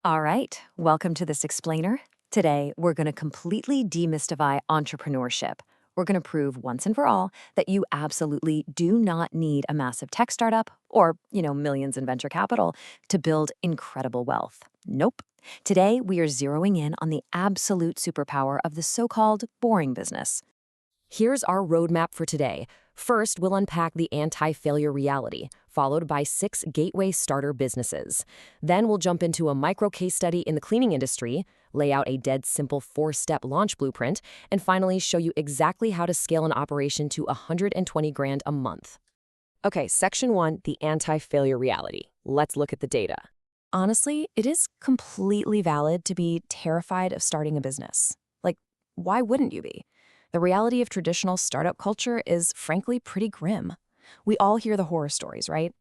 All right, welcome to this explainer. Today, we're going to completely demystify entrepreneurship. We're going to prove once and for all that you absolutely do not need a massive tech startup or, millions in venture capital to build incredible wealth. Nope. Today, we are zeroing in on the absolute superpower of the so-called boring business. Here's our roadmap for today. First, we'll unpack the anti-failure reality, followed by 6 gateway starter businesses. Then we'll jump into a micro case study in the cleaning industry, lay out a dead simple 4-step launch blueprint, and finally show you exactly how to scale an operation to 120 grand a month. Okay, section 1, the anti-failure reality. Let's look at the data. Honestly, it is completely valid to be terrified of starting a business. Like, why wouldn't you be? The reality of traditional startup culture is frankly pretty grim. We all hear the horror stories, right?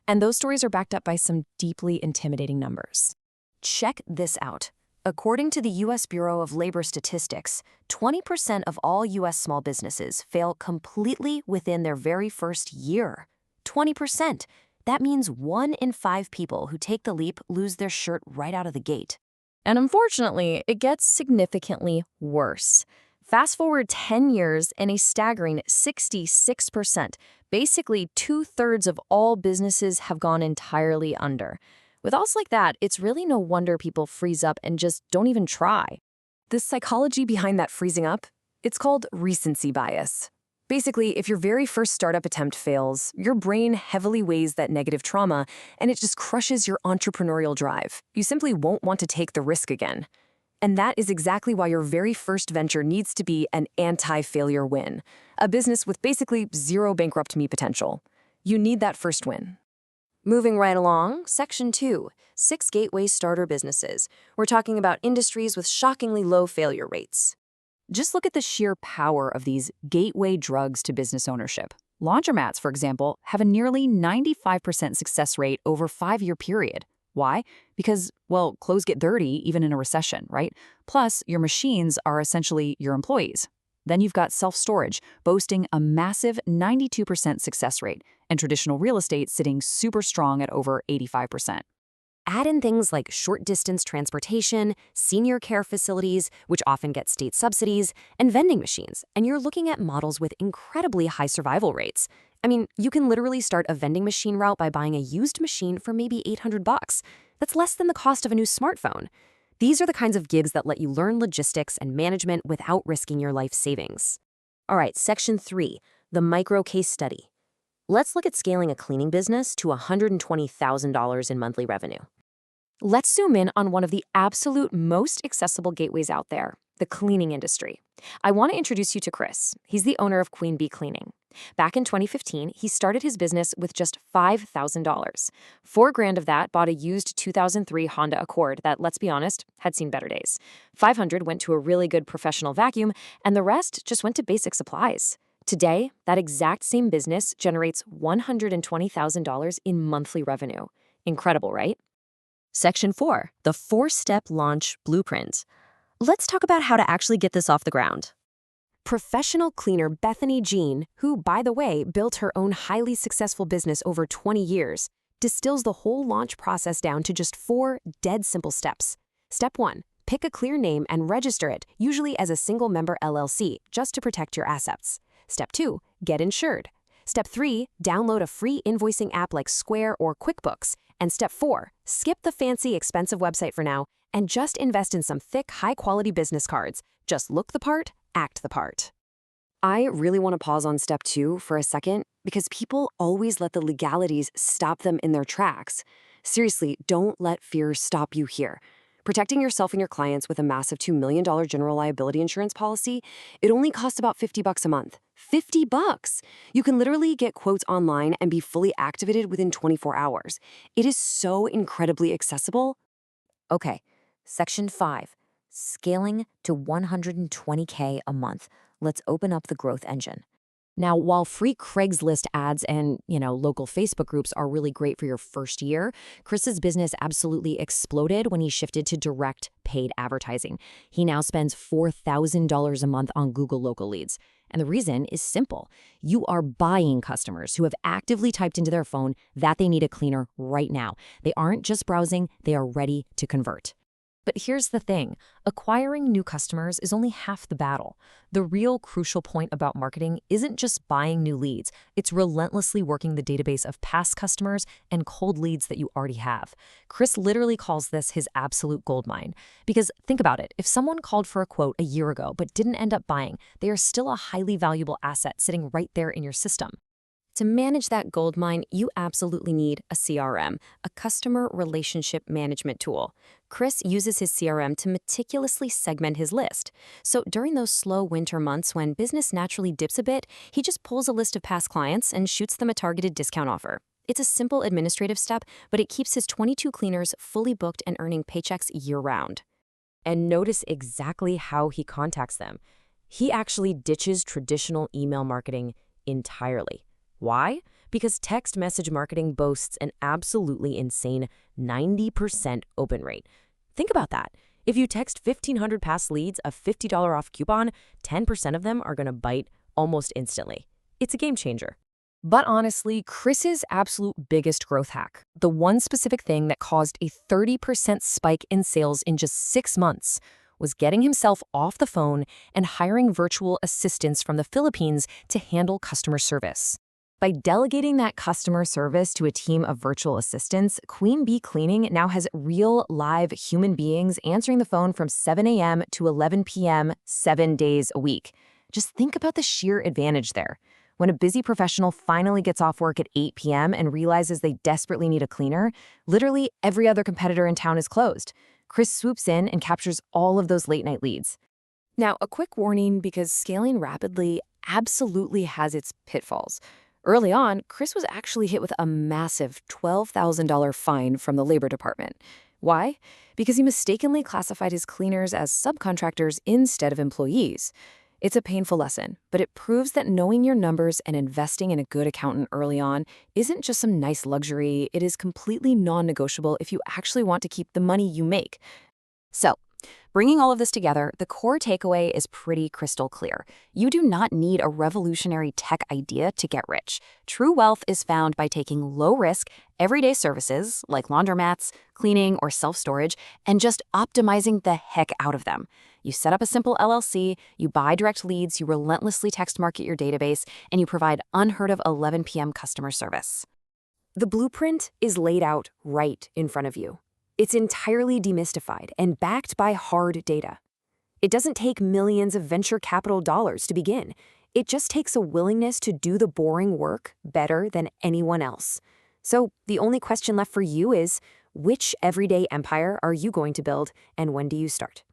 And those stories are backed up by some deeply intimidating numbers. Check this out. According to the U.S. Bureau of Labor Statistics, 20% of all U.S. small businesses fail completely within their very first year. 20%. That means 1 in 5 people who take the leap lose their shirt right out of the gate. And unfortunately, it gets significantly worse. Fast forward 10 years and a staggering 66%, basically 2/3 of all businesses have gone entirely under. With odds like that, it's really no wonder people freeze up and just don't even try. The psychology behind that freezing up, it's called recency bias. Basically, if your very first startup attempt fails, your brain heavily weighs that negative trauma and it just crushes your entrepreneurial drive. You simply won't want to take the risk again. And that is exactly why your very first venture needs to be an anti-failure win, a business with basically zero bankrupt me potential. You need that first win. Moving right along, section 2, 6 gateway starter businesses. We're talking about industries with shockingly low failure rates. Just look at the sheer power of these gateway drugs to business ownership. Laundromats, for example, have a nearly 95% success rate over a 5-year period. Why? Because, clothes get dirty even in a recession, right? Plus, your machines are essentially your employees. Then you've got self-storage, boasting a massive 92% success rate, and traditional real estate sitting super strong at over 85%. Add in things like short-distance transportation, senior care facilities, which often get state subsidies, and vending machines, and you're looking at models with incredibly high survival rates. I mean, you can literally start a vending machine route by buying a used machine for maybe $800. That's less than the cost of a new smartphone. These are the kinds of gigs that let you learn logistics and management without risking your life savings. All right, section 3, the micro case study. Let's look at scaling a cleaning business to $120,000 in monthly revenue. Let's zoom in on one of the absolute most accessible gateways out there, the cleaning industry. I want to introduce you to Chris. He's the owner of Queen Bee Cleaning. Back in 2015, he started his business with just $5,000. $4,000 of that bought a used 2003 Honda Accord that, let's be honest, had seen better days. $500 went to a really good professional vacuum, and the rest just went to basic supplies. Today, that exact same business generates $120,000 in monthly revenue. Incredible, right? Section 4, the 4-step launch blueprint. Let's talk about how to actually get this off the ground. Professional cleaner Bethany Jean, who, by the way, built her own highly successful business over 20 years, distills the whole launch process down to just 4 dead simple steps. Step 1, pick a clear name and register it, usually as a single-member LLC, just to protect your assets. Step 2, get insured. Step 3, download a free invoicing app like Square or QuickBooks. And step 4, skip the fancy, expensive website for now and just invest in some thick, high-quality business cards. Just look the part, act the part. I really want to pause on step 2 for a second because people always let the legalities stop them in their tracks. Seriously, don't let fear stop you here. Protecting yourself and your clients with a massive $2 million general liability insurance policy, it only costs about $50 a month. $50! You can literally get quotes online and be fully activated within 24 hours. It is so incredibly accessible. Okay, section 5, scaling to 120K a month. Let's open up the growth engine. Now, while free Craigslist ads and, local Facebook groups are really great for your first year, Chris's business absolutely exploded when he shifted to direct paid advertising. He now spends $4,000 a month on Google local leads. And the reason is simple. You are buying customers who have actively typed into their phone that they need a cleaner right now. They aren't just browsing, they are ready to convert. But here's the thing, acquiring new customers is only half the battle. The real crucial point about marketing isn't just buying new leads, it's relentlessly working the database of past customers and cold leads that you already have. Chris literally calls this his absolute goldmine. Because think about it, if someone called for a quote a year ago but didn't end up buying, they are still a highly valuable asset sitting right there in your system. To manage that goldmine, you absolutely need a CRM, a customer relationship management tool. Chris uses his CRM to meticulously segment his list. So during those slow winter months when business naturally dips a bit, he just pulls a list of past clients and shoots them a targeted discount offer. It's a simple administrative step, but it keeps his 22 cleaners fully booked and earning paychecks year-round. And notice exactly how he contacts them. He actually ditches traditional email marketing entirely. Why? Because text message marketing boasts an absolutely insane 90% open rate. Think about that. If you text 1,500 past leads a $50 off coupon, 10% of them are going to bite almost instantly. It's a game changer. But honestly, Chris's absolute biggest growth hack, the one specific thing that caused a 30% spike in sales in just 6 months, was getting himself off the phone and hiring virtual assistants from the Philippines to handle customer service. By delegating that customer service to a team of virtual assistants, Queen Bee Cleaning now has real, live human beings answering the phone from 7 a.m. to 11 p.m. 7 days a week. Just think about the sheer advantage there. When a busy professional finally gets off work at 8 p.m. and realizes they desperately need a cleaner, literally every other competitor in town is closed. Chris swoops in and captures all of those late-night leads. Now, a quick warning, because scaling rapidly absolutely has its pitfalls. Early on, Chris was actually hit with a massive $12,000 fine from the Labor Department. Why? Because he mistakenly classified his cleaners as subcontractors instead of employees. It's a painful lesson, but it proves that knowing your numbers and investing in a good accountant early on isn't just some nice luxury, it is completely non-negotiable if you actually want to keep the money you make. So, bringing all of this together, the core takeaway is pretty crystal clear. You do not need a revolutionary tech idea to get rich. True wealth is found by taking low-risk, everyday services like laundromats, cleaning, or self-storage, and just optimizing the heck out of them. You set up a simple LLC, you buy direct leads, you relentlessly text market your database, and you provide unheard of 11 p.m. customer service. The blueprint is laid out right in front of you. It's entirely demystified and backed by hard data. It doesn't take millions of venture capital dollars to begin. It just takes a willingness to do the boring work better than anyone else. So the only question left for you is, which everyday empire are you going to build, and when do you start?